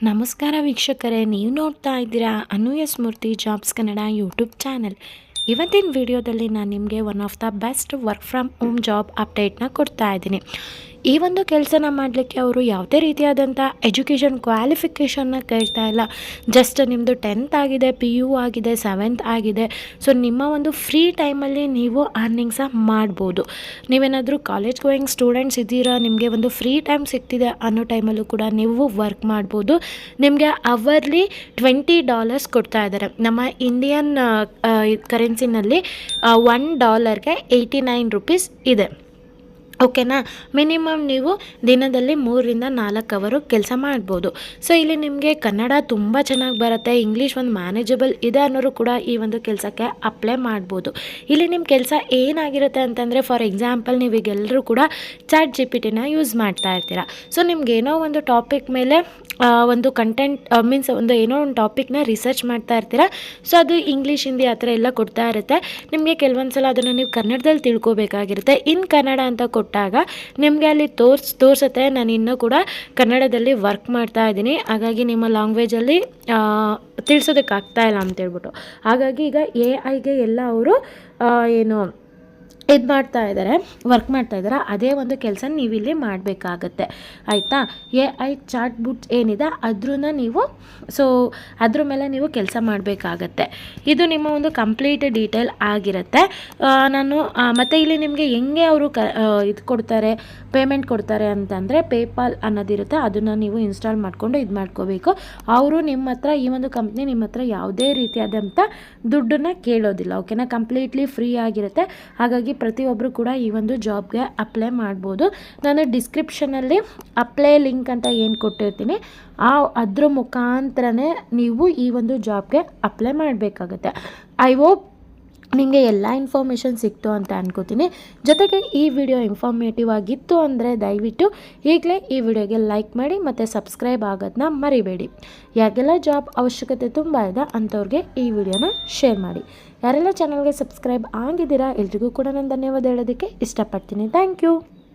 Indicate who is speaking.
Speaker 1: ನಮಸ್ಕಾರ ವೀಕ್ಷಕರೇ, ನೀವು ನೋಡ್ತಾ ಇದ್ದೀರಾ Anuya Smriti jobs Kannada YouTube channel. ಇವತ್ತಿನ ವಿಡಿಯೋದಲ್ಲಿ ನಾನು ನಿಮಗೆ one of the best work from home job ಅಪ್ಡೇಟ್ನ ಕೊಡ್ತಾ ಇದ್ದೀನಿ. ಈ ಒಂದು ಕೆಲಸನ ಮಾಡಲಿಕ್ಕೆ ಅವರು ಯಾವುದೇ ರೀತಿಯಾದಂಥ ಎಜುಕೇಷನ್ ಕ್ವಾಲಿಫಿಕೇಷನ್ನ ಕೇಳ್ತಾ ಇಲ್ಲ. ಜಸ್ಟ್ ನಿಮ್ಮದು 10th ಆಗಿದೆ, PU ಆಗಿದೆ, 7th ಆಗಿದೆ. ಸೊ ನಿಮ್ಮ ಒಂದು ಫ್ರೀ ಟೈಮಲ್ಲಿ ನೀವು ಅರ್ನಿಂಗ್ಸ ಮಾಡ್ಬೋದು. ನೀವೇನಾದರೂ ಕಾಲೇಜ್ ಗೋಯಿಂಗ್ ಸ್ಟೂಡೆಂಟ್ಸ್ ಇದ್ದೀರಾ, ನಿಮಗೆ ಒಂದು ಫ್ರೀ ಟೈಮ್ ಸಿಗ್ತಿದೆ ಅನ್ನೋ ಟೈಮಲ್ಲೂ ಕೂಡ ನೀವು ವರ್ಕ್ ಮಾಡ್ಬೋದು. ನಿಮಗೆ ಅವರ್ಲಿ $20 ಕೊಡ್ತಾ ಇದ್ದಾರೆ. ನಮ್ಮ ಇಂಡಿಯನ್ ಕರೆನ್ಸಿನಲ್ಲಿ $1ಗೆ 89 ರೂಪೀಸ್ ಇದೆ. ಓಕೆನಾ. ಮಿನಿಮಮ್ ನೀವು ದಿನದಲ್ಲಿ 3ರಿಂದ 4 ಅವರು ಕೆಲಸ ಮಾಡ್ಬೋದು. ಸೊ ಇಲ್ಲಿ ನಿಮಗೆ ಕನ್ನಡ ತುಂಬ ಚೆನ್ನಾಗಿ ಬರುತ್ತೆ, ಇಂಗ್ಲೀಷ್ ಒಂದು ಮ್ಯಾನೇಜಬಲ್ ಇದೆ ಅನ್ನೋರು ಕೂಡ ಈ ಒಂದು ಕೆಲಸಕ್ಕೆ ಅಪ್ಲೈ ಮಾಡ್ಬೋದು. ಇಲ್ಲಿ ನಿಮ್ಮ ಕೆಲಸ ಏನಾಗಿರುತ್ತೆ ಅಂತಂದರೆ, ಫಾರ್ ಎಕ್ಸಾಂಪಲ್ ನೀವೀಗೆಲ್ಲರೂ ಕೂಡ ChatGPTನ ಯೂಸ್ ಮಾಡ್ತಾ ಇರ್ತೀರ. ಸೊ ನಿಮ್ಗೇನೋ ಒಂದು ಟಾಪಿಕ್ ಮೇಲೆ ಒಂದು ಕಂಟೆಂಟ್ ಮೀನ್ಸ್ ಏನೋ ಒಂದು ಟಾಪಿಕ್ನ ರಿಸರ್ಚ್ ಮಾಡ್ತಾ ಇರ್ತೀರ. ಸೊ ಅದು ಇಂಗ್ಲೀಷ್, ಹಿಂದಿ ಆ ಥರ ಎಲ್ಲ ಕೊಡ್ತಾ ಇರುತ್ತೆ. ನಿಮಗೆ ಕೆಲವೊಂದು ಸಲ ಅದನ್ನು ನೀವು ಕನ್ನಡದಲ್ಲಿ ತಿಳ್ಕೊಬೇಕಾಗಿರುತ್ತೆ. ಇನ್ ಕನ್ನಡ ಅಂತ ಕೊಟ್ಟಾಗ ನಿಮಗೆ ಅಲ್ಲಿ ತೋರಿಸುತ್ತೆ ನಾನು ಇನ್ನೂ ಕೂಡ ಕನ್ನಡದಲ್ಲಿ ವರ್ಕ್ ಮಾಡ್ತಾ ಇದ್ದೀನಿ, ಹಾಗಾಗಿ ನಿಮ್ಮ ಲ್ಯಾಂಗ್ವೇಜಲ್ಲಿ ತಿಳಿಸೋದಕ್ಕಾಗ್ತಾ ಇಲ್ಲ ಅಂತೇಳ್ಬಿಟ್ಟು. ಹಾಗಾಗಿ ಈಗ AI ಎಲ್ಲ ಅವರು ಮಾಡ್ತಾ ಇದ್ದಾರೆ, ವರ್ಕ್ ಮಾಡ್ತಾ ಇದ್ದಾರೆ. ಅದೇ ಒಂದು ಕೆಲಸ ನೀವಿಲ್ಲಿ ಮಾಡಬೇಕಾಗತ್ತೆ, ಆಯಿತಾ. AI ಚಾಟ್ ಬುಟ್ ಏನಿದೆ ಅದ್ರನ್ನ ನೀವು ಅದ್ರ ಮೇಲೆ ನೀವು ಕೆಲಸ ಮಾಡಬೇಕಾಗತ್ತೆ. ಇದು ನಿಮ್ಮ ಒಂದು ಕಂಪ್ಲೀಟ್ ಡೀಟೇಲ್ ಆಗಿರುತ್ತೆ. ಮತ್ತು ಇಲ್ಲಿ ನಿಮಗೆ ಹೆಂಗೆ ಅವರು ಕೊಡ್ತಾರೆ, ಪೇಮೆಂಟ್ ಕೊಡ್ತಾರೆ ಅಂತಂದರೆ, ಪೇಪಾಲ್ ಅನ್ನೋದಿರುತ್ತೆ, ಅದನ್ನು ನೀವು ಇನ್ಸ್ಟಾಲ್ ಮಾಡಿಕೊಂಡು ಮಾಡ್ಕೋಬೇಕು. ಅವರು ನಿಮ್ಮ ಹತ್ರ, ಈ ಒಂದು ಕಂಪ್ನಿ ನಿಮ್ಮ ಹತ್ರ ಯಾವುದೇ ರೀತಿಯಾದಂಥ ದುಡ್ಡನ್ನು ಕೇಳೋದಿಲ್ಲ. ಓಕೆನಾ. ಕಂಪ್ಲೀಟ್ಲಿ ಫ್ರೀ ಆಗಿರುತ್ತೆ. ಹಾಗಾಗಿ ಪ್ರತಿಯೊಬ್ಬರು ಕೂಡ ಈ ಒಂದು ಜಾಬ್ಗೆ ಅಪ್ಲೈ ಮಾಡ್ಬೋದು. ನಾನು ಡಿಸ್ಕ್ರಿಪ್ಷನಲ್ಲಿ ಅಪ್ಲೈ ಲಿಂಕ್ ಅಂತ ಏನು ಕೊಟ್ಟಿರ್ತೀನಿ, ಅದ್ರ ಮುಖಾಂತರನೇ ನೀವು ಈ ಒಂದು ಜಾಬ್ಗೆ ಅಪ್ಲೈ ಮಾಡಬೇಕಾಗುತ್ತೆ. ಐ ಹೋಪ್ ನಿಮಗೆ ಎಲ್ಲ ಇನ್ಫಾರ್ಮೇಷನ್ ಸಿಕ್ತು ಅಂತ ಅನ್ಕೋತೀನಿ. ಜೊತೆಗೆ ಈ ವಿಡಿಯೋ ಇನ್ಫಾರ್ಮೇಟಿವ್ ಆಗಿತ್ತು ಅಂದರೆ ದಯವಿಟ್ಟು ಈಗಲೇ ಈ ವಿಡಿಯೋಗೆ ಲೈಕ್ ಮಾಡಿ ಮತ್ತು ಸಬ್ಸ್ಕ್ರೈಬ್ ಆಗೋದನ್ನ ಮರಿಬೇಡಿ. ಯಾರಿಗೆಲ್ಲ ಜಾಬ್ ಅವಶ್ಯಕತೆ ತುಂಬ ಇದೆ ಅಂಥವ್ರಿಗೆ ಈ ವಿಡಿಯೋನ ಶೇರ್ ಮಾಡಿ. ಯಾರೆಲ್ಲ ಚಾನಲ್ಗೆ ಸಬ್ಸ್ಕ್ರೈಬ್ ಆಗಿದ್ದೀರಾ ಎಲ್ರಿಗೂ ಕೂಡ ನಾನು ಧನ್ಯವಾದ ಹೇಳೋದಕ್ಕೆ ಇಷ್ಟಪಡ್ತೀನಿ. Thank you.